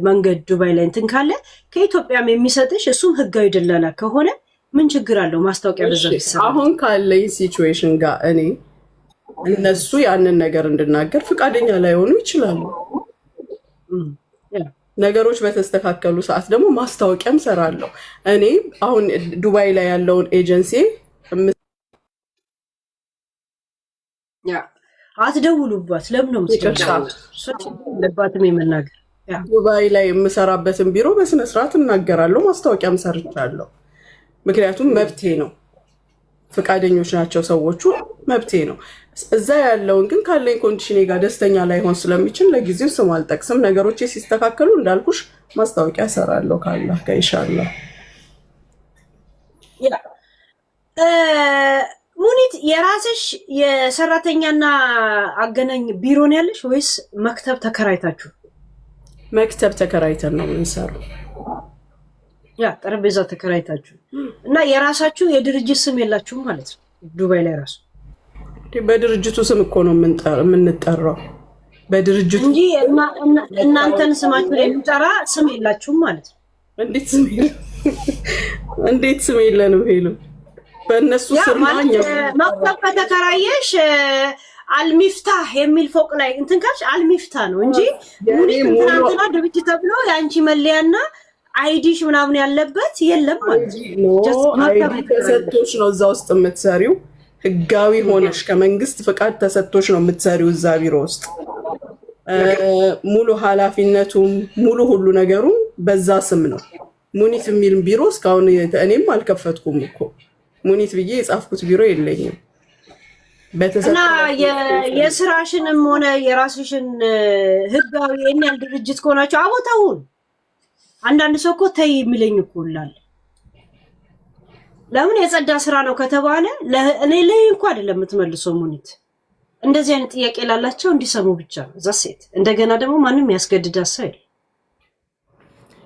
መንገድ ዱባይ ላይ እንትን ካለ ከኢትዮጵያም የሚሰጥሽ እሱም ህጋዊ ደላላ ከሆነ ምን ችግር አለው? ማስታወቂያ በዛ ቢሰራ። አሁን ካለኝ ሲቹዌሽን ጋር እኔ እነሱ ያንን ነገር እንድናገር ፍቃደኛ ላይሆኑ ይችላሉ። ነገሮች በተስተካከሉ ሰዓት ደግሞ ማስታወቂያም ሰራለሁ። እኔ አሁን ዱባይ ላይ ያለውን ኤጀንሲ አትደውሉባት። ለምን ነው ለባትም የመናገር ዱባይ ላይ የምሰራበትን ቢሮ በስነስርዓት እናገራለሁ። ማስታወቂያም ሰርቻለሁ። ምክንያቱም መብቴ ነው። ፍቃደኞች ናቸው ሰዎቹ፣ መብቴ ነው። እዛ ያለውን ግን ካለኝ ኮንዲሽኔ ጋር ደስተኛ ላይሆን ስለሚችል ለጊዜው ስም አልጠቅስም። ነገሮች ሲስተካከሉ እንዳልኩሽ ማስታወቂያ ሰራለሁ ካላህ ጋር ኢንሻአላህ። ሙኒት የራስሽ የሰራተኛና አገናኝ ቢሮ ነው ያለሽ ወይስ መክተብ ተከራይታችሁ? መክተብ ተከራይተን ነው የምንሰራው። ጠረጴዛ ተከራይታችሁ እና የራሳችሁ የድርጅት ስም የላችሁም ማለት ነው? ዱባይ ላይ ራሱ በድርጅቱ ስም እኮ ነው የምንጠራው። በድርጅቱ እንጂ እናንተን ስማችሁ ላይ የሚጠራ ስም የላችሁም ማለት ነው? እንዴት ስም የለንም? ሄሎ በእነሱ ስም መክተብ ከተከራየሽ አልሚፍታህ የሚል ፎቅ ላይ እንትን ካልሽ አልሚፍታህ ነው እንጂ ሙኒት እንትና ድርጅት ተብሎ የአንቺ መለያና አይዲሽ ምናምን ያለበት የለም ማለት ነው። አይዲ ተሰጥቶሽ ነው እዛ ውስጥ የምትሰሪው። ህጋዊ ሆነሽ ከመንግስት ፍቃድ ተሰጥቶሽ ነው የምትሰሪው እዛ ቢሮ ውስጥ። ሙሉ ኃላፊነቱም ሙሉ ሁሉ ነገሩ በዛ ስም ነው። ሙኒት የሚል ቢሮ እስካሁን እኔም አልከፈትኩም እኮ ሙኒት ብዬ የጻፍኩት ቢሮ የለኝም። እና የስራሽንም ሆነ የራስሽን ህጋዊ የኛል ድርጅት ከሆናችሁ አቦታውን አንዳንድ ሰው እኮ ተይ የሚለኝ እኮ ይላል። ለምን የጸዳ ስራ ነው ከተባለ እኔ ላይ እንኳን አይደለም የምትመልሰው ሙኒት። እንደዚህ አይነት ጥያቄ ላላቸው እንዲሰሙ ብቻ ነው እዛ ሴት። እንደገና ደግሞ ማንም ያስገድዳት ሰው የለም።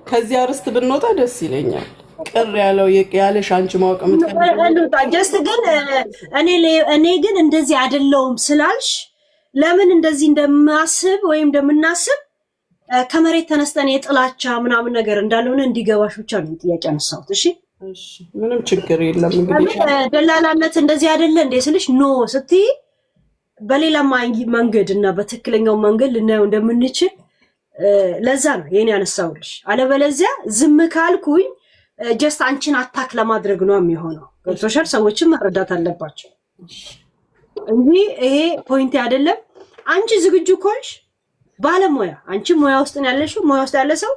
ከዚህ አርስት ብንወጣ ደስ ይለኛል። ቅር ያለው ያለሽ አንቺ ማወቅ ጀስት ግን እኔ ግን እንደዚህ አይደለውም ስላልሽ ለምን እንደዚህ እንደማስብ ወይም እንደምናስብ ከመሬት ተነስተን የጥላቻ ምናምን ነገር እንዳልሆነ እንዲገባሽ ብቻ ነው ጥያቄ አነሳሁት። እሺ ምንም ችግር የለም። እንግዲህ ደላላነት እንደዚህ አይደለ እንዴ ስልሽ ኖ ስትይ በሌላ መንገድ እና በትክክለኛው መንገድ ልናየው እንደምንችል ለዛ ነው የኔ ያነሳውልሽ። አለበለዚያ ዝም ካልኩኝ ጀስት አንቺን አታክ ለማድረግ ነው የሚሆነው። ገብቶሻል? ሰዎችን መረዳት አለባቸው እንጂ ይሄ ፖይንት አይደለም። አንቺ ዝግጁ ኮንሽ ባለሙያ አንቺ ሙያ ውስጥ ነው ያለሽው። ሙያ ውስጥ ያለ ሰው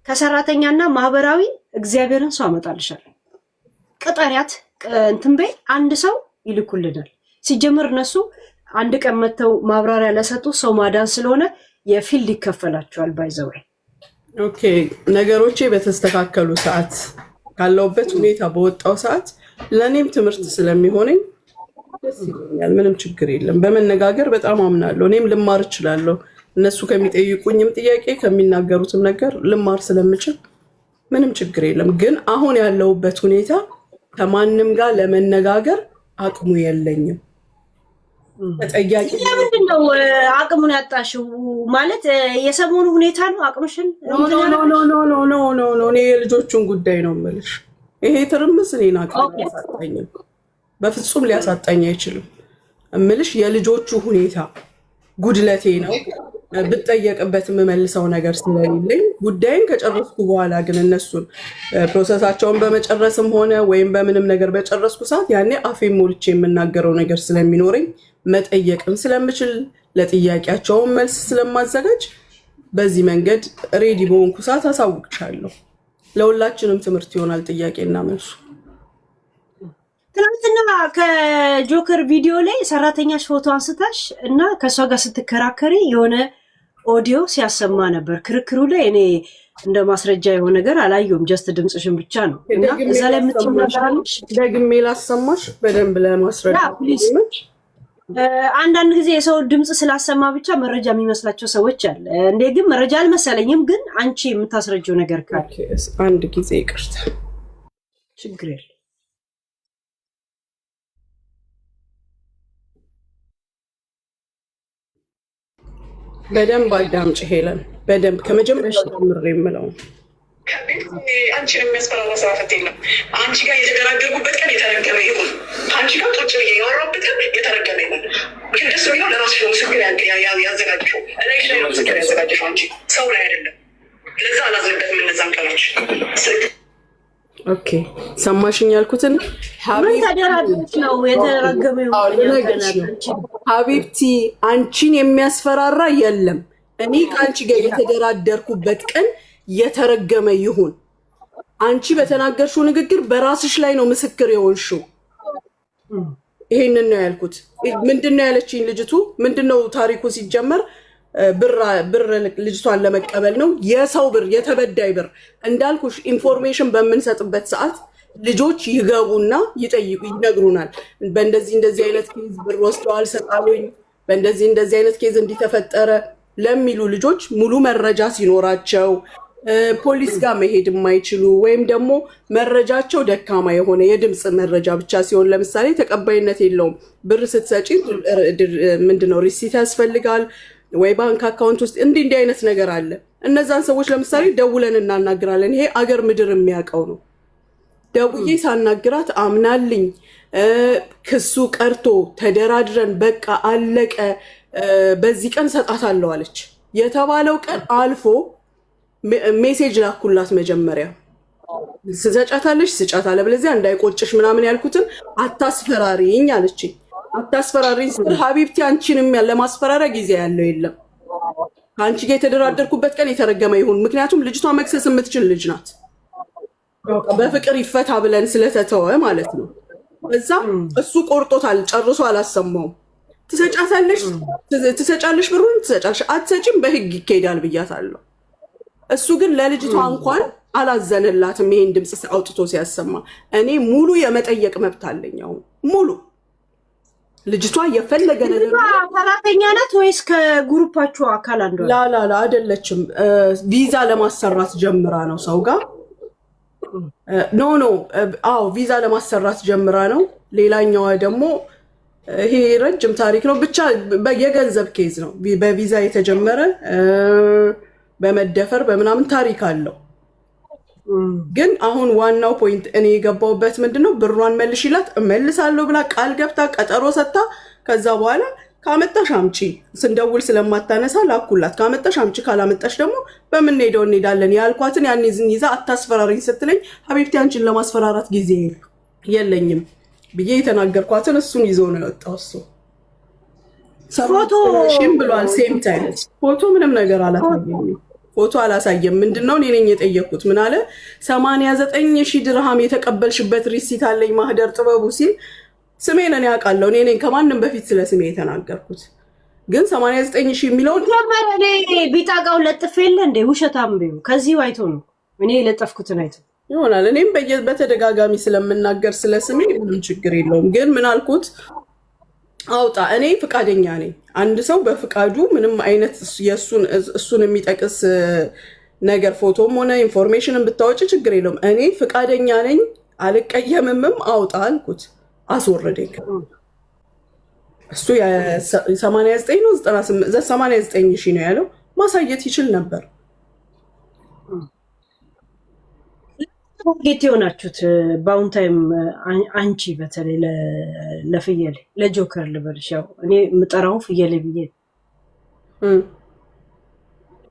ከሰራተኛና ማህበራዊ እግዚአብሔርን ሰው አመጣልሻል። ቅጠሪያት እንትን በይ አንድ ሰው ይልኩልናል። ሲጀምር እነሱ አንድ ቀን መተው ማብራሪያ ለሰጡ ሰው ማዳን ስለሆነ የፊልድ ይከፈላቸዋል። ባይዘው ኦኬ ነገሮቼ በተስተካከሉ ሰዓት ካለውበት ሁኔታ በወጣው ሰዓት ለኔም ትምህርት ስለሚሆነኝ ደስ ይለኛል። ምንም ችግር የለም። በመነጋገር በጣም አምናለሁ። እኔም ልማር እችላለሁ። እነሱ ከሚጠይቁኝም ጥያቄ ከሚናገሩትም ነገር ልማር ስለምችል ምንም ችግር የለም። ግን አሁን ያለውበት ሁኔታ ከማንም ጋር ለመነጋገር አቅሙ የለኝም። ተጠያቂ ለምንድን ነው አቅሙን ያጣሽው? ማለት የሰሞኑ ሁኔታ ነው አቅምሽን? ኖ እኔ የልጆቹን ጉዳይ ነው የምልሽ። ይሄ ትርምስ እኔን አቅም ሊያሳጣኝም በፍጹም ሊያሳጣኝ አይችልም። እምልሽ የልጆቹ ሁኔታ ጉድለቴ ነው። ብጠየቅበት የምመልሰው ነገር ስለሌለኝ ጉዳይን ከጨረስኩ በኋላ ግን እነሱን ፕሮሰሳቸውን በመጨረስም ሆነ ወይም በምንም ነገር በጨረስኩ ሰዓት ያኔ አፌን ሞልቼ የምናገረው ነገር ስለሚኖረኝ መጠየቅም ስለምችል ለጥያቄያቸውን መልስ ስለማዘጋጅ በዚህ መንገድ ሬዲ በሆንኩ ሰዓት አሳውቅሻለሁ። ለሁላችንም ትምህርት ይሆናል ጥያቄና መልሱ። ትናንትና ከጆከር ቪዲዮ ላይ ሰራተኛሽ ፎቶ አንስታሽ እና ከሷ ጋር ስትከራከሪ የሆነ ኦዲዮ ሲያሰማ ነበር። ክርክሩ ላይ እኔ እንደ ማስረጃ የሆነ ነገር አላየሁም። ጀስት ድምጽሽን ብቻ ነው እና እዛ ላይ የምትናገራለሽ። ደግሜ ላሰማሽ በደንብ ለማስረዳት። አንዳንድ ጊዜ የሰው ድምጽ ስላሰማ ብቻ መረጃ የሚመስላቸው ሰዎች አለ። እንዴ ግን መረጃ አልመሰለኝም። ግን አንቺ የምታስረጂው ነገር ካለ አንድ ጊዜ ይቅርታ። ችግር የለም። በደንብ አዳምጪ ሄለን፣ በደንብ ከመጀመሪያው ጀምሬ የምለው ከቤት አንቺን የሚያስፈራራ ስራ ፈት የለም። አንቺ ጋር የተደራደርጉበት ቀን የተረገመ ይሁን። አንቺ ጋር ቁጭ ብዬ ያወራሁበት ቀን የተረገመ ይሁን። ግን ደስ የሚለው ለራስሽ ነው ምስክር ያዘጋጀሽው፣ እላይሽ ላይ ነው ምስክር ያዘጋጀሽው አንቺ ሰው ላይ አይደለም። ለዛ አላዘጋትም እነዛን ቀኖች። ኦኬ ሰማሽኝ ያልኩትን ተደራደሮች ነው የተረገመ ሀቢብቲ፣ አንቺን የሚያስፈራራ የለም። እኔ ከአንቺ ጋር የተደራደርኩበት ቀን የተረገመ ይሁን። አንቺ በተናገርሽው ንግግር በራስሽ ላይ ነው ምስክር የሆንሽው። ይሄንን ነው ያልኩት። ምንድነው ያለችኝ ልጅቱ? ምንድነው ታሪኩ ሲጀመር ብር ልጅቷን ለመቀበል ነው። የሰው ብር፣ የተበዳይ ብር እንዳልኩሽ ኢንፎርሜሽን በምንሰጥበት ሰዓት ልጆች ይገቡና ይጠይቁ ይነግሩናል። በእንደዚህ አይነት ኬዝ ብር ወስደዋል ሰጣሉኝ፣ በእንደዚህ አይነት ኬዝ እንዲተፈጠረ ለሚሉ ልጆች ሙሉ መረጃ ሲኖራቸው ፖሊስ ጋር መሄድ የማይችሉ ወይም ደግሞ መረጃቸው ደካማ የሆነ የድምፅ መረጃ ብቻ ሲሆን ለምሳሌ ተቀባይነት የለውም። ብር ስትሰጪ ምንድነው ሪሲት ያስፈልጋል ወይ ባንክ አካውንት ውስጥ እንዲህ አይነት ነገር አለ። እነዛን ሰዎች ለምሳሌ ደውለን እናናግራለን። ይሄ አገር ምድር የሚያውቀው ነው። ደውዬ ሳናግራት አምናልኝ ክሱ ቀርቶ ተደራድረን በቃ አለቀ በዚህ ቀን ሰጣታለሁ አለች። የተባለው ቀን አልፎ ሜሴጅ ላኩላት። መጀመሪያ ስጫታለሽ ስጫት አለበለዚያ እንዳይቆጭሽ ምናምን ያልኩትን አታስፈራሪኝ አለችኝ። አታስፈራሪኝ ስል ሀቢብቲ አንቺንም ለማስፈራሪያ ጊዜ ያለው የለም። ከአንቺ ጋር የተደራደርኩበት ቀን የተረገመ ይሁን። ምክንያቱም ልጅቷ መክሰስ የምትችል ልጅ ናት። በፍቅር ይፈታ ብለን ስለተተወ ማለት ነው። እዛ እሱ ቆርጦታል፣ ጨርሶ አላሰማውም። ትሰጫለሽ ብሩን ትሰጫለሽ፣ አትሰጪም በህግ ይካሄዳል ብያታለሁ። እሱ ግን ለልጅቷ እንኳን አላዘነላትም። ይሄን ድምፅ አውጥቶ ሲያሰማ እኔ ሙሉ የመጠየቅ መብት አለኝ። አሁን ሙሉ ልጅቷ የፈለገ ነገር ሰራተኛ ናት ወይስ ከግሩፓችሁ አካል አንዷ? ላላላ አይደለችም። ቪዛ ለማሰራት ጀምራ ነው ሰው ጋር ኖ አዎ ቪዛ ለማሰራት ጀምራ ነው። ሌላኛዋ ደግሞ ይሄ ረጅም ታሪክ ነው። ብቻ የገንዘብ ኬዝ ነው። በቪዛ የተጀመረ በመደፈር በምናምን ታሪክ አለው። ግን አሁን ዋናው ፖይንት እኔ የገባውበት ምንድነው ብሯን መልሽላት እመልሳለሁ ብላ ቃል ገብታ ቀጠሮ ሰጥታ ከዛ በኋላ ካመጣሽ አምጪ ስንደውል ስለማታነሳ ላኩላት። ካመጣሽ አምጪ ካላመጣሽ ደግሞ በምንሄደው እንሄዳለን ያልኳትን ያን ይዛ አታስፈራሪኝ ስትለኝ ሀቢብቲ አንቺን ለማስፈራራት ጊዜ የለኝም ብዬ የተናገርኳትን እሱን ይዞ ነው የወጣው። እሱ ፎቶሽም ብሏል። ሴም ታይም ፎቶ ምንም ነገር አላሳየኝም። ፎቶ አላሳየም። ምንድነው እኔ ነኝ የጠየኩት። ምን አለ 89,000 ድርሃም የተቀበልሽበት ሪሲት አለኝ ማህደር ጥበቡ ሲል ስሜን እኔ አውቃለሁ። እኔ ነኝ ከማንም በፊት ስለ ስሜ የተናገርኩት። ግን 89,000 የሚለውን እኔ ቢጣቃው ለጥፍ የለ እንደ ውሸታም ቢው ከዚህ አይቶ ነው እኔ የለጠፍኩትን አይቶ ይሆናል። እኔም በተደጋጋሚ ስለምናገር ስለ ስሜ ምንም ችግር የለውም። ግን ምን አልኩት አውጣ። እኔ ፍቃደኛ ነኝ። አንድ ሰው በፍቃዱ ምንም አይነት እሱን የሚጠቅስ ነገር ፎቶም ሆነ ኢንፎርሜሽንን ብታወጭ ችግር የለውም። እኔ ፍቃደኛ ነኝ፣ አልቀየምምም። አውጣ አልኩት። አስወረደኝ። እሱ 89 ነው 89,000 ነው ያለው። ማሳየት ይችል ነበር። ጌት የሆናችሁት በአሁን ታይም አንቺ በተለይ ለፍየሌ ለጆከር ልበልሽ፣ ያው እኔ የምጠራው ፍየሌ ብዬ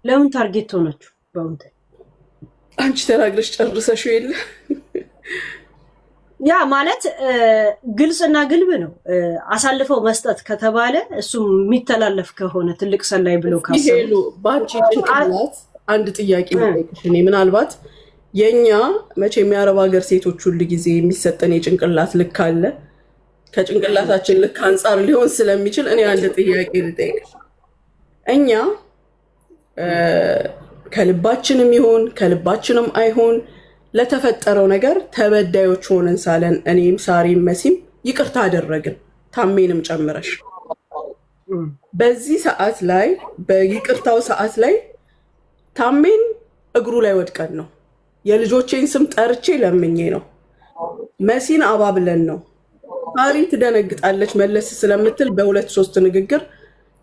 ለምን ታርጌት ሆናችሁ በአሁን ታይም? አንቺ ተናግረሽ ጨርሰሽው የለ ያ ማለት ግልጽና ግልብ ነው። አሳልፈው መስጠት ከተባለ እሱም የሚተላለፍ ከሆነ ትልቅ ሰላይ ብሎ ካሰሉ በአንቺ ጭንቅላት አንድ ጥያቄ ልጠይቅሽ። እኔ ምናልባት የኛ መቼ የሚያረብ ሀገር ሴቶች ሁሉ ጊዜ የሚሰጠን የጭንቅላት ልክ አለ። ከጭንቅላታችን ልክ አንጻር ሊሆን ስለሚችል እኔ አንድ ጥያቄ ልጠይቅሽ። እኛ ከልባችንም ይሆን ከልባችንም አይሆን ለተፈጠረው ነገር ተበዳዮች ሆነን ሳለን እኔም ሳሪም መሲም ይቅርታ አደረግን፣ ታሜንም ጨምረሽ። በዚህ ሰዓት ላይ በይቅርታው ሰዓት ላይ ታሜን እግሩ ላይ ወድቀን ነው። የልጆቼን ስም ጠርቼ ለምኜ ነው። መሲን አባብለን ነው። ሳሪ ትደነግጣለች መለስ ስለምትል በ2-3 ንግግር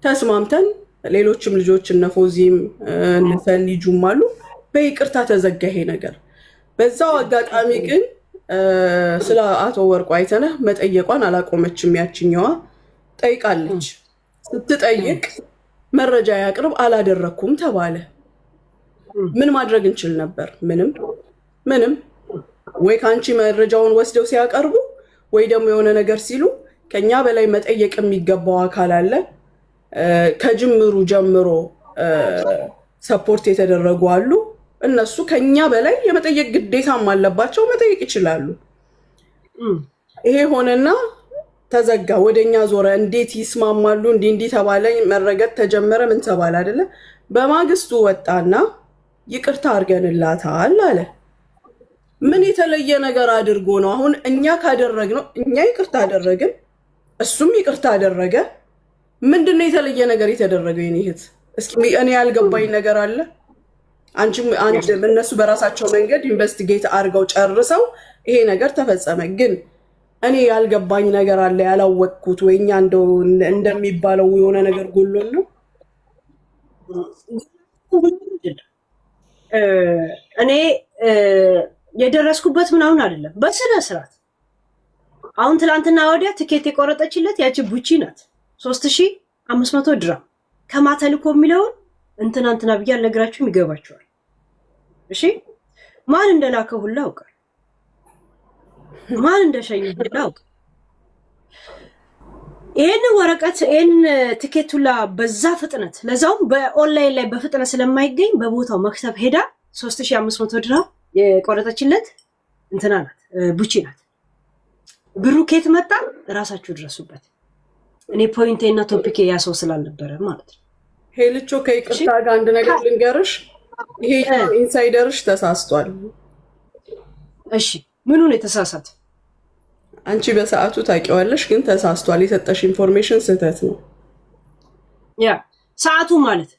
ተስማምተን ሌሎችም ልጆች እነ ፎዚም እነ ሰኒጁም አሉ። በይቅርታ ተዘጋ ይሄ ነገር። በዛው አጋጣሚ ግን ስለ አቶ ወርቁ አይተነህ መጠየቋን አላቆመችም። ያችኛዋ ጠይቃለች። ስትጠይቅ መረጃ ያቅርብ አላደረኩም ተባለ። ምን ማድረግ እንችል ነበር? ምንም። ወይ ከአንቺ መረጃውን ወስደው ሲያቀርቡ ወይ ደግሞ የሆነ ነገር ሲሉ ከኛ በላይ መጠየቅ የሚገባው አካል አለ። ከጅምሩ ጀምሮ ሰፖርት የተደረጉ አሉ። እነሱ ከኛ በላይ የመጠየቅ ግዴታም አለባቸው፣ መጠየቅ ይችላሉ። ይሄ ሆነና ተዘጋ፣ ወደኛ ዞረ። እንዴት ይስማማሉ? እንዲህ ተባለ፣ መረገጥ ተጀመረ። ምን ተባለ አይደለ? በማግስቱ ወጣና ይቅርታ አድርገንላታል አለ። ምን የተለየ ነገር አድርጎ ነው? አሁን እኛ ካደረግነው እኛ ይቅርታ አደረግን፣ እሱም ይቅርታ አደረገ። ምንድነው የተለየ ነገር የተደረገው? የኔ እህት እስኪ እኔ ያልገባኝ ነገር አለ። እነሱ በራሳቸው መንገድ ኢንቨስቲጌት አድርገው ጨርሰው ይሄ ነገር ተፈጸመ። ግን እኔ ያልገባኝ ነገር አለ፣ ያላወቅኩት ወይ እኛ እንደሚባለው የሆነ ነገር ጎሎን ነው። እኔ የደረስኩበት ምናምን አይደለም፣ በስነ ስርዓት አሁን ትላንትና ወዲያ ትኬት የቆረጠችለት ያቺ ቡቺ ናት። 3500 ድራም ከማተልኮ የሚለውን እንትና ብዬ አልነግራችሁም፣ ይገባችኋል። እሺ ማን እንደላከው ሁላ አውቃል፣ ማን እንደሸኘ ሁላ አውቃል። ይሄን ወረቀት ይሄን ትኬት ሁላ በዛ ፍጥነት ለዛውም በኦንላይን ላይ በፍጥነት ስለማይገኝ በቦታው መክተብ ሄዳ 3500 ድራም የቆረጠችለት እንትና ናት፣ ቡቺ ናት። ብሩ ከየት መጣ? እራሳችሁ ድረሱበት። እኔ ፖይንቴ እና ቶፒኬ ያ ሰው ስላልነበረ ማለት ነው። ሄልቾ ከይቅርታ ጋር አንድ ነገር ልንገርሽ፣ ይሄ ኢንሳይደርሽ ተሳስቷል። እሺ ምኑን የተሳሳተ? አንቺ በሰዓቱ ታውቂዋለሽ፣ ግን ተሳስቷል። የሰጠሽ ኢንፎርሜሽን ስህተት ነው። ያ ሰዓቱ ማለት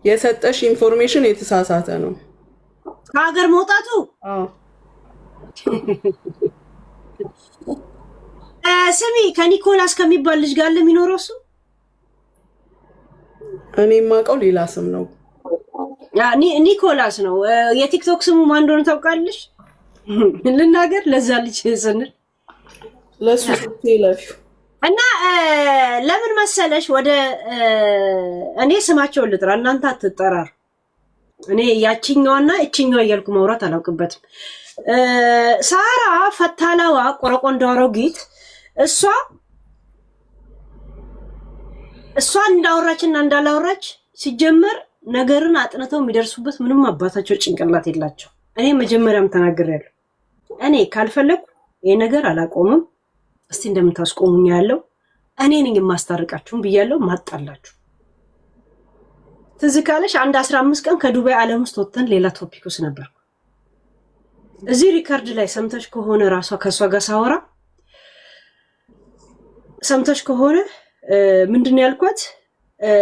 የሰጠሽ ኢንፎርሜሽን የተሳሳተ ነው። ከሀገር መውጣቱ ስሚ ከኒኮላስ ከሚባል ልጅ ጋር ለሚኖረው እሱ እኔ የማውቀው ሌላ ስም ነው። ኒኮላስ ነው። የቲክቶክ ስሙ ማን እንደሆነ ታውቃለሽ? ልናገር ለዛ ልጅ ስንል ለሱ ለፊው እና ለምን መሰለሽ ወደ እኔ ስማቸውን ልጥራ እናንተ አትጠራሩ። እኔ ያቺኛውና እቺኛው እያልኩ ማውራት አላውቅበትም። ሳራ ፈታላዋ ቆረቆንዶ አሮጊት እሷ እንዳወራችና እንዳላወራች ሲጀመር ነገርን አጥንተው የሚደርሱበት ምንም አባታቸው ጭንቅላት የላቸው። እኔ መጀመሪያም ተናግሬያለሁ። እኔ ካልፈለኩ ይሄ ነገር አላቆምም፣ እስቲ እንደምታስቆሙኝ ያለው እኔ ነኝ የማስታርቃችሁም ብያለሁ። ማጣላችሁ ትዝ ካለሽ አንድ 15 ቀን ከዱባይ ዓለም ውስጥ ወጥተን ሌላ ቶፒክ ውስጥ ነበር። እዚህ ሪከርድ ላይ ሰምተሽ ከሆነ ራሷ ከሷ ጋር ሳወራ ሰምተሽ ከሆነ ምንድነው ያልኳት?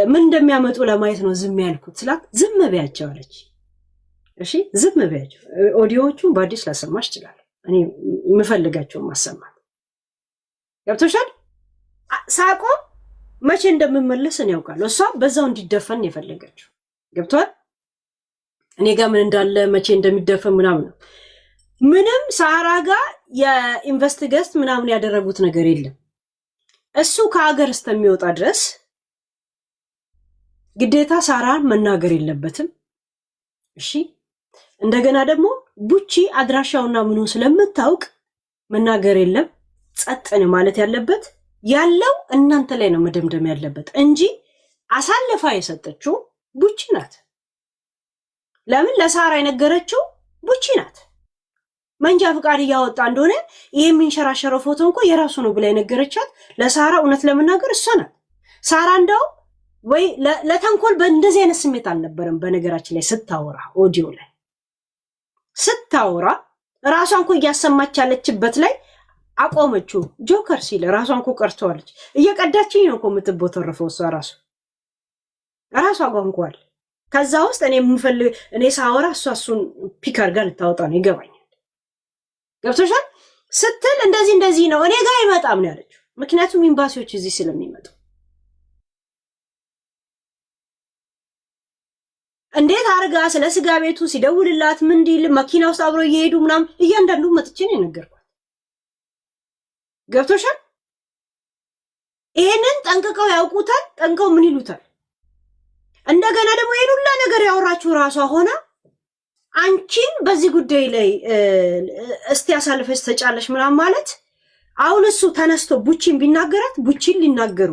ምን እንደሚያመጡ ለማየት ነው ዝም ያልኩት ስላት ዝም በያቸው አለች። እሺ ዝም በያቸው። ኦዲዮዎቹን በአዲስ ላሰማሽ ይችላል። እኔ የምፈልጋቸውን ማሰማት ገብቶሻል? ሳቆ መቼ እንደምመለስ እኔ ያውቃለሁ። እሷ በዛው እንዲደፈን የፈለገችው ገብቷል። እኔ ጋር ምን እንዳለ መቼ እንደሚደፈን ምናምን ነው። ምንም ሳራ ጋር የኢንቨስቲጌት ምናምን ያደረጉት ነገር የለም። እሱ ከሀገር እስከሚወጣ ድረስ ግዴታ ሳራን መናገር የለበትም። እሺ እንደገና ደግሞ ቡቺ አድራሻውና ምኑን ስለምታውቅ መናገር የለም። ጸጥን ማለት ያለበት ያለው እናንተ ላይ ነው መደምደም ያለበት እንጂ አሳልፋ የሰጠችው ቡቺ ናት። ለምን ለሳራ የነገረችው ቡቺ ናት። መንጃ ፍቃድ እያወጣ እንደሆነ ይሄ የሚንሸራሸረው ፎቶ እንኳ የራሱ ነው ብላ የነገረቻት ለሳራ እውነት ለመናገር እሷ ናት። ሳራ እንደው ወይ ለተንኮል በእንደዚህ አይነት ስሜት አልነበረም። በነገራችን ላይ ስታወራ ኦዲዮ ላይ ስታወራ ራሷን እንኳ እያሰማች ያለችበት ላይ አቆመችው። ጆከር ሲል ራሷን እንኳ ቀርተዋለች። እየቀዳችኝ ነው እንኳ የምትቦተረፈው እሷ ራሷ ጓንኳል። ከዛ ውስጥ እኔ ሳወራ እሷ እሱን ፒከር ጋር ልታወጣ ነው ይገባኛል። ገብቶሻል ስትል እንደዚህ ነው እኔ ጋር አይመጣም ነው ያለችው። ምክንያቱም ኤምባሲዎች እዚህ ስለሚመጡ እንዴት አርጋ ስለ ስጋ ቤቱ ሲደውልላት ምን እንዲል መኪና ውስጥ አብሮ እየሄዱ ምናምን እያንዳንዱ መጥቼ ነው የነገርኳት። ገብቶሻል? ይሄንን ጠንቅቀው ያውቁታል። ጠንቅቀው ምን ይሉታል? እንደገና ደግሞ ይሄን ሁላ ነገር ያወራችሁ ራሷ ሆና አንቺን በዚህ ጉዳይ ላይ እስቲ አሳልፈሽ ተጫለሽ ምናምን ማለት አሁን እሱ ተነስቶ ቡቺን ቢናገራት ቡቺን ሊናገሩ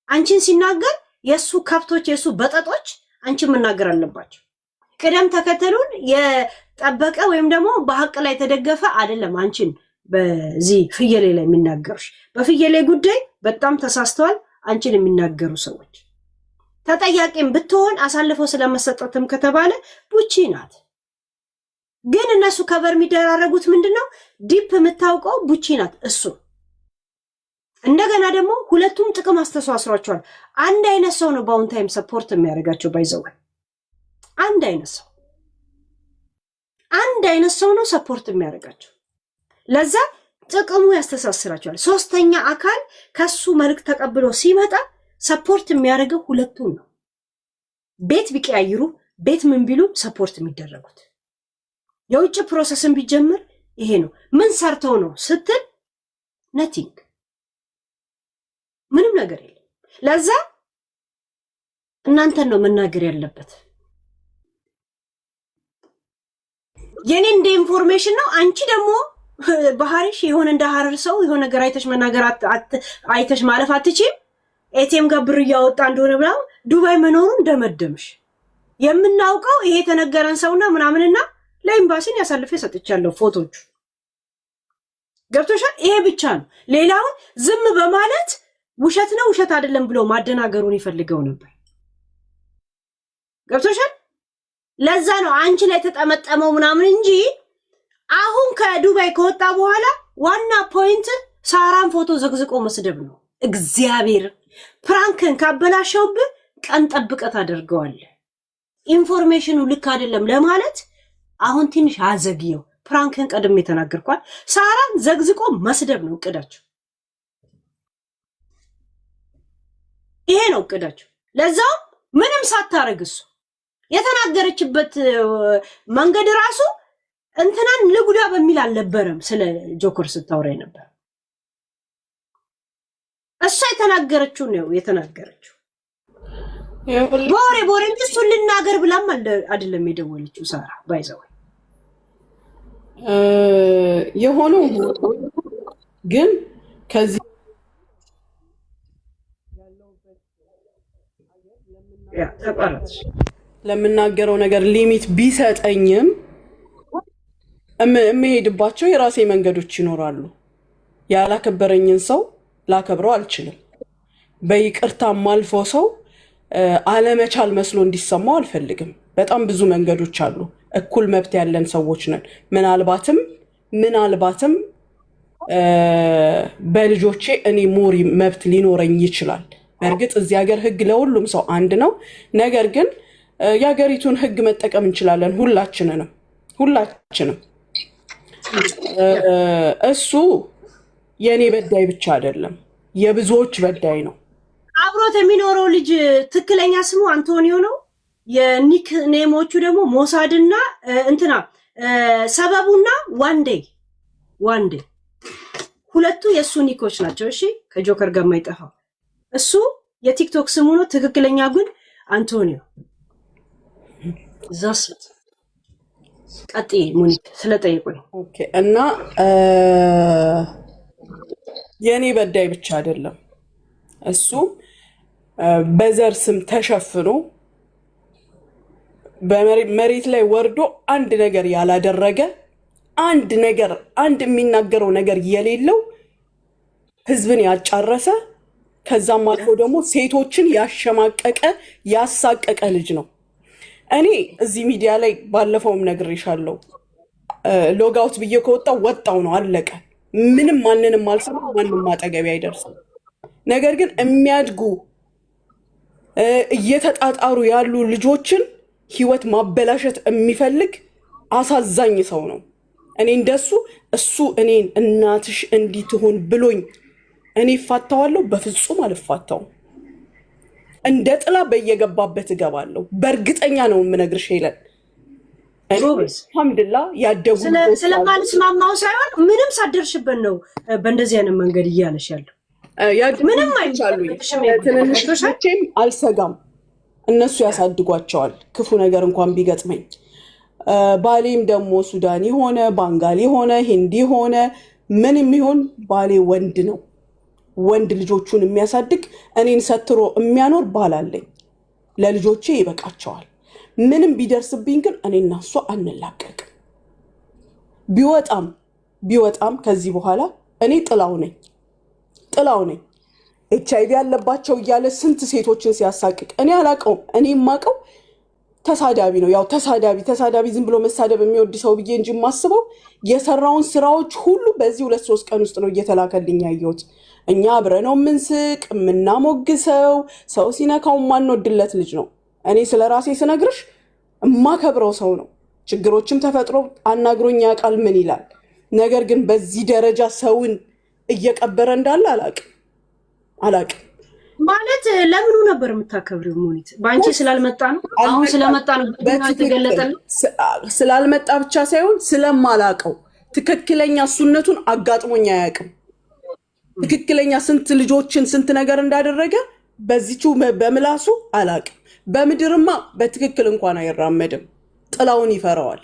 አንቺን ሲናገር የሱ ከብቶች የሱ በጠጦች አንቺን መናገር አለባቸው። ቅደም ተከተሉን የጠበቀ ወይም ደግሞ በሐቅ ላይ ተደገፈ አይደለም። አንቺን በዚህ ፍየሌ ላይ የሚናገሩሽ በፍየሌ ጉዳይ በጣም ተሳስተዋል። አንቺን የሚናገሩ ሰዎች ተጠያቂም ብትሆን አሳልፈው ስለመሰጠትም ከተባለ ቡቺ ናት። ግን እነሱ ከበር የሚደራረጉት ምንድነው? ዲፕ የምታውቀው ቡቺ ናት። እሱ እንደገና ደግሞ ሁለቱም ጥቅም አስተሳስሯቸዋል። አንድ አይነት ሰው ነው በአሁን ታይም ሰፖርት የሚያደርጋቸው። ባይዘው አንድ አይነት ሰው ነው ሰፖርት የሚያደርጋቸው። ለዛ ጥቅሙ ያስተሳስራቸዋል። ሶስተኛ አካል ከሱ መልክ ተቀብሎ ሲመጣ ሰፖርት የሚያደርገው ሁለቱም ነው። ቤት ቢቀያይሩ ቤት ምን ቢሉ ሰፖርት የሚደረጉት የውጭ ፕሮሰስን ቢጀምር ይሄ ነው። ምን ሰርተው ነው ስትል ነቲንግ ምንም ነገር የለም። ለዛ እናንተን ነው መናገር ያለበት። የኔ እንደ ኢንፎርሜሽን ነው። አንቺ ደግሞ ባህሪሽ የሆነ እንደ ሐረር ሰው የሆነ ነገር አይተሽ መናገር አይተሽ ማለፍ አትችይም። ኤቲኤም ጋር ብር እያወጣ እንደሆነ ብላ ዱባይ መኖሩን እንደመደምሽ የምናውቀው ይሄ የተነገረን ሰውና ምናምንና ለኤምባሲን ያሳልፈ ሰጥቻለሁ ፎቶቹ። ገብቶሻል? ይሄ ብቻ ነው። ሌላውን ዝም በማለት ውሸት ነው ውሸት አይደለም ብሎ ማደናገሩን ይፈልገው ነበር። ገብቶሻል? ለዛ ነው አንቺ ላይ ተጠመጠመው ምናምን እንጂ አሁን ከዱባይ ከወጣ በኋላ ዋና ፖይንት ሳራን ፎቶ ዘግዝቆ መስደብ ነው። እግዚአብሔር ፕራንክን ካበላሸውብህ ቀን ጠብቀት አድርገዋለህ። ኢንፎርሜሽኑ ልክ አይደለም ለማለት አሁን ትንሽ አዘግየው። ፕራንክን ቀድሜ ተናገርኳል። ሳራን ዘግዝቆ መስደብ ነው እቅዳቸው። ይሄ ነው እቅዳቸው። ለዛው ምንም ሳታረግ እሱ የተናገረችበት መንገድ ራሱ እንትናን ልጉዳ በሚል አልነበረም። ስለ ጆከር ስታወራ ነበር። እሷ የተናገረችው ነው የተናገረችው። ቦሬ እሱን ልናገር ብላም አይደለም የደወለችው ሳራ ባይዘው የሆነው ግን ከዚህ ለምናገረው ነገር ሊሚት ቢሰጠኝም የምሄድባቸው የራሴ መንገዶች ይኖራሉ። ያላከበረኝን ሰው ላከብረው አልችልም። በይቅርታ ማልፎ ሰው አለመቻል መስሎ እንዲሰማው አልፈልግም። በጣም ብዙ መንገዶች አሉ። እኩል መብት ያለን ሰዎች ነን። ምናልባትም በልጆቼ እኔ ሞሪ መብት ሊኖረኝ ይችላል። በእርግጥ እዚህ ሀገር ህግ ለሁሉም ሰው አንድ ነው። ነገር ግን የሀገሪቱን ህግ መጠቀም እንችላለን ሁላችንም። እሱ የኔ በዳይ ብቻ አይደለም፣ የብዙዎች በዳይ ነው። አብሮት የሚኖረው ልጅ ትክክለኛ ስሙ አንቶኒዮ ነው። የኒክ ኔሞቹ ደግሞ ሞሳድና እንትና ሰበቡና ዋንዴ ሁለቱ የሱ ኒኮች ናቸው። እሺ ከጆከር ጋር የማይጠፋው እሱ የቲክቶክ ስሙ ነው። ትክክለኛ ግን አንቶኒዮ ዛስት ቀጥ ሙኒክ ስለጠየቁኝ ኦኬ። እና የኔ በዳይ ብቻ አይደለም እሱ በዘር ስም ተሸፍኖ በመሬት ላይ ወርዶ አንድ ነገር ያላደረገ አንድ የሚናገረው ነገር የሌለው ህዝብን ያጫረሰ ከዛም አልፎ ደግሞ ሴቶችን ያሸማቀቀ ያሳቀቀ ልጅ ነው። እኔ እዚህ ሚዲያ ላይ ባለፈውም ነግሬሻለሁ። ሎጋውት ብዬ ወጣው ነው አለቀ። ምንም ማንንም አልሰማም፣ ማንንም አጠገቢ አይደርስም። ነገር ግን የሚያድጉ እየተጣጣሩ ያሉ ልጆችን ህይወት ማበላሸት የሚፈልግ አሳዛኝ ሰው ነው። እኔ እንደሱ እሱ እኔን እናትሽ እንዲህ ትሆን ብሎኝ እኔ እፋታዋለሁ? በፍጹም አልፋታውም። እንደ ጥላ በየገባበት እገባለሁ። በእርግጠኛ ነው የምነግርሽ ሄለን። አልሐምዱሊላህ ያደጉ ስለማልስማማው ሳይሆን ምንም ሳደርሽበት ነው በእንደዚህ አይነት መንገድ እያለሽ ያለው። ምንም አይቻሉኝ ትንንሾቼም አልሰጋም፣ እነሱ ያሳድጓቸዋል ክፉ ነገር እንኳን ቢገጥመኝ። ባሌም ደግሞ ሱዳኒ ሆነ ባንጋሊ ሆነ ሂንዲ ሆነ ምን የሚሆን ባሌ ወንድ ነው። ወንድ ልጆቹን የሚያሳድግ እኔን ሰትሮ የሚያኖር ባል አለኝ። ለልጆቼ ይበቃቸዋል። ምንም ቢደርስብኝ ግን እኔና እሷ አንላቀቅም። ቢወጣም ከዚህ በኋላ እኔ ጥላው ነኝ። HIV ያለባቸው እያለ ስንት ሴቶችን ሲያሳቅቅ እኔ አላውቀውም። እኔ የማውቀው ተሳዳቢ ነው። ያው ተሳዳቢ ዝም ብሎ መሳደብ የሚወድ ሰው ብዬ እንጂ የማስበው የሰራውን ስራዎች ሁሉ በዚህ 2-3 ቀን ውስጥ ነው እየተላከልኝ ያየሁት። እኛ አብረነው የምንስቅ የምናሞግሰው ሰው ሲነካው ማንወድለት ልጅ ነው። እኔ ስለ ራሴ ስነግርሽ የማከብረው ሰው ነው። ችግሮችም ተፈጥሮ አናግሮኝ ያውቃል ምን ይላል። ነገር ግን በዚህ ደረጃ ሰውን እየቀበረ እንዳለ አላውቅም። ማለት ለምኑ ነበር የምታከብሪው? ሞኒት በአንቺ ስላልመጣ ነው? አሁን ስለመጣ ነው የተገለጠልኝ? ስላልመጣ ብቻ ሳይሆን ስለማላውቀው ትክክለኛ እሱነቱን አጋጥሞኝ አያውቅም። ትክክለኛ ስንት ልጆችን ስንት ነገር እንዳደረገ በዚቹ በምላሱ አላውቅም። በምድርማ በትክክል እንኳን አይራመድም። ጥላውን ይፈራዋል።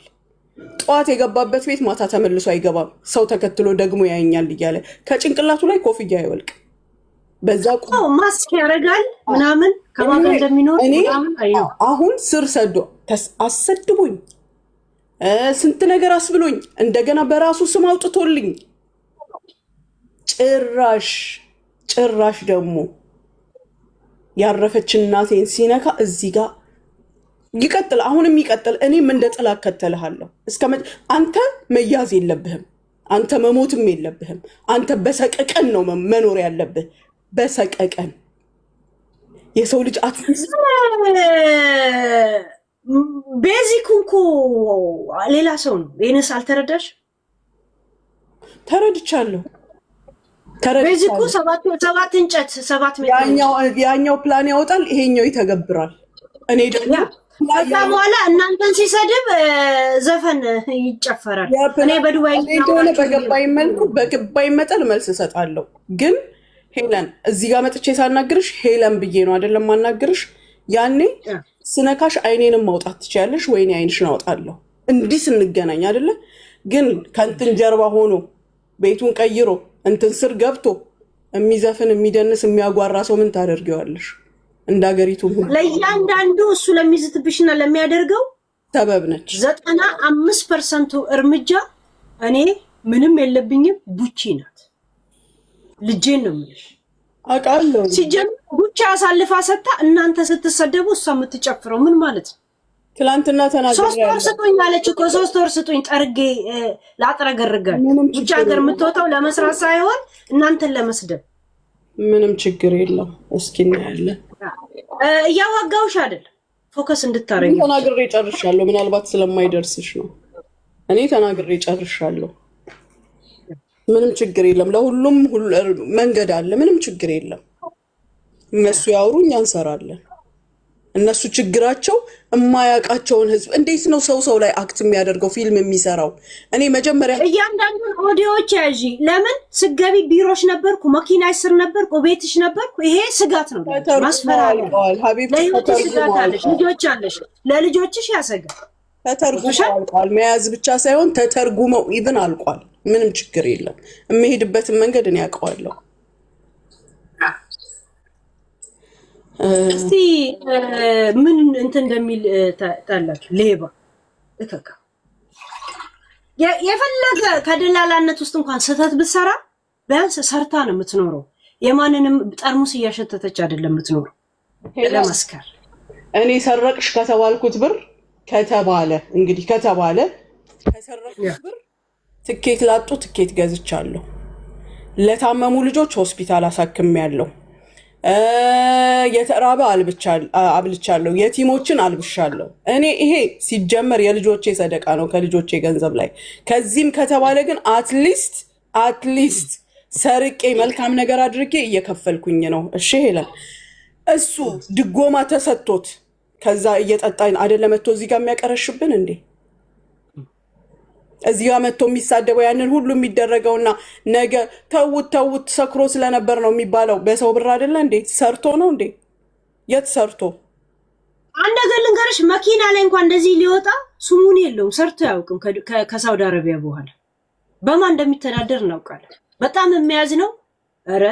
ጠዋት የገባበት ቤት ማታ ተመልሶ አይገባም። ሰው ተከትሎ ደግሞ ያየኛል እያለ ከጭንቅላቱ ላይ ኮፍያ አይወልቅ። በዛ ማስክ ያደርጋል ምናምን ከማን እንደሚኖር አሁን ስር ሰዶ አሰድቡኝ ስንት ነገር አስብሎኝ እንደገና በራሱ ስም አውጥቶልኝ ጭራሽ ደግሞ ያረፈች እናቴን ሲነካ እዚህ ጋር ይቀጥል። አሁንም ይቀጥል። እኔም እንደ ጥላ እከተልሃለሁ። አንተ መያዝ የለብህም። አንተ መሞትም የለብህም። አንተ በሰቀቀን ነው መኖር ያለብህ። በሰቀቀን የሰው ልጅ ቤዚክ እኮ ሌላ ሰው ነው። ይህንስ አልተረዳሽ? ተረድቻለሁ። ቤዚኩ 7 እንጨት 7 ያኛው ፕላን ያወጣል፣ ይሄኛው ይተገብራል። እኔ ደግሞ ከዛ በኋላ እናንተን ሲሰድብ ዘፈን ይጨፈራል። እኔ በዱባይ ሆነ በገባኝ መጠን መልስ እሰጣለሁ። ግን ሄለን እዚህ ጋር መጥቼ ሳናግርሽ ሄለን ብዬ ነው አይደለም ማናግርሽ። ያኔ ስነካሽ አይኔንም ማውጣት ትችያለሽ፣ ወይኔ አይንሽን አውጣለሁ። እንዲህ ስንገናኝ አይደለ? ግን ከእንትን ጀርባ ሆኖ ቤቱን ቀይሮ እንትን ስር ገብቶ የሚዘፍን የሚደንስ የሚያጓራ ሰው ምን ታደርጊዋለሽ? እንደ ሀገሪቱ ለእያንዳንዱ እሱ ለሚዝትብሽና ለሚያደርገው ሰበብ ነች። 95% እርምጃ እኔ ምንም የለብኝም። ቡቺ ናት ልጄን ነው የምልሽ። አውቃለሁ። ሲጀምር ቡቺ አሳልፋ ሰጣ። እናንተ ስትሰደቡ እሷ የምትጨፍረው ምን ማለት ነው? ትላንትና ተናገረ። 3 ወር ስጡኝ አለች እኮ 3 ወር ስጡኝ ጠርጌ ላጥረገርጋል። ቡቺ ሀገር የምትወጣው ለመስራት ሳይሆን እናንተን ለመስደብ። ምንም ችግር የለም። እስኪ እናያለን። እያዋጋውሽ አይደል? ፎከስ እንድታረጊ ተናግሬ ጨርሻለሁ። ምናልባት ስለማይደርስሽ ነው። እኔ ተናግሬ ጨርሻለሁ። ምንም ችግር የለም። ለሁሉም መንገድ አለ። ምንም ችግር የለም። እነሱ ያወሩ፣ እኛ እንሰራለን። እነሱ ችግራቸው የማያውቃቸውን ህዝብ እንዴት ነው ሰው ላይ አክት የሚያደርገው ፊልም የሚሰራው? እኔ መጀመሪያ እያንዳንዱን ኦዲዮዎች ያዢ። ለምን ስገቢ ቢሮሽ ነበርኩ፣ መኪና ስር ነበርኩ፣ ቤትሽ ነበርኩ። ይሄ ስጋት ነው። ማስፈራሪያ ለህይወትሽ ስጋት አለሽ፣ ልጆች አለሽ፣ ለልጆችሽ ያሰጋል። ተተርጉሞ አልቋል። መያዝ ብቻ ሳይሆን ተተርጉመው ኢቭን አልቋል። ምንም ችግር የለም። የሚሄድበትን መንገድ እኔ ያውቀዋለሁ። እስቲ ምን እንትን እንደሚል ታላችሁ። ሌባ እከካ የፈለገ ከደላላነት ውስጥ እንኳን ስህተት ብትሰራ ቢያንስ ሰርታ ነው የምትኖረው። የማንንም ጠርሙስ እያሸተተች አይደለም የምትኖረው። ለመስከር እኔ ሰረቅሽ ከተባልኩት ብር ከተባለ ከሰረቅሽ ብር ትኬት ላጡ ትኬት ገዝቻለሁ። ለታመሙ ልጆች ሆስፒታል አሳክሜያለሁ። የተራበ አብልቻለሁ። የቲሞችን አልብሻለሁ። እኔ ይሄ ሲጀመር የልጆቼ ሰደቃ ነው ከልጆቼ ገንዘብ ላይ። ከዚህም ከተባለ ግን አትሊስት ሰርቄ መልካም ነገር አድርጌ እየከፈልኩኝ ነው። እሺ ሄለን፣ እሱ ድጎማ ተሰጥቶት ከዛ እየጠጣን አይደለም መጥቶ እዚህ ጋር የሚያቀረሽብን እንዴ? እዚህ ጋር መጥቶ የሚሳደበው ያንን ሁሉ የሚደረገውና ነገ ተውት ሰክሮ ስለነበር ነው የሚባለው በሰው ብር አይደለ እንዴ? ሰርቶ ነው እንዴ? የት ሰርቶ? አንድ ነገር ልንገርሽ፣ መኪና ላይ እንኳን እንደዚህ ሊወጣ ስሙን የለውም፣ ሰርቶ ያውቅም። ከሳውዲ አረቢያ በኋላ በማን እንደሚተዳደር እናውቃለን። በጣም የሚያዝ ነው። ኧረ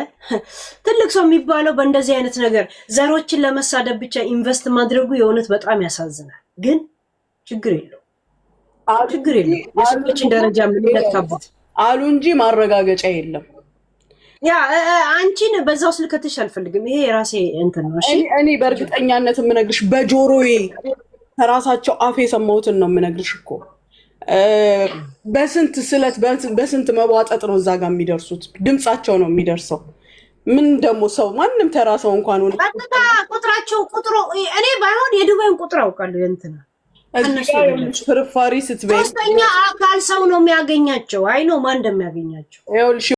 ትልቅ ሰው የሚባለው በእንደዚህ አይነት ነገር ዘሮችን ለመሳደብ ብቻ ኢንቨስት ማድረጉ የእውነት በጣም ያሳዝናል። ግን ችግር የለውም የሰዎችን ደረጃ የምንለካበት አሉ እንጂ ማረጋገጫ የለም። ያ አንቺን በዛው ስልከትሽ አልፈልግም። ይሄ የራሴ እንትን ነው። እሺ እኔ በእርግጠኛነት የምነግርሽ በጆሮዬ ከራሳቸው አፍ የሰማሁትን ነው የምነግርሽ እኮ። በስንት ስለት በስንት መቧጠጥ ነው እዛ ጋር የሚደርሱት። ድምጻቸው ነው የሚደርሰው። ምን ደግሞ ሰው ማንም ተራ ሰው እንኳን ሆነ ቀጥታ ቁጥሩ እኔ ባይሆን የዱባይን ቁጥር አውቃለሁ። እንትና ፍርፋሪ ስትበይ ሶስተኛ አካል ሰው ነው የሚያገኛቸው። አይ ነው ማን እንደሚያገኛቸው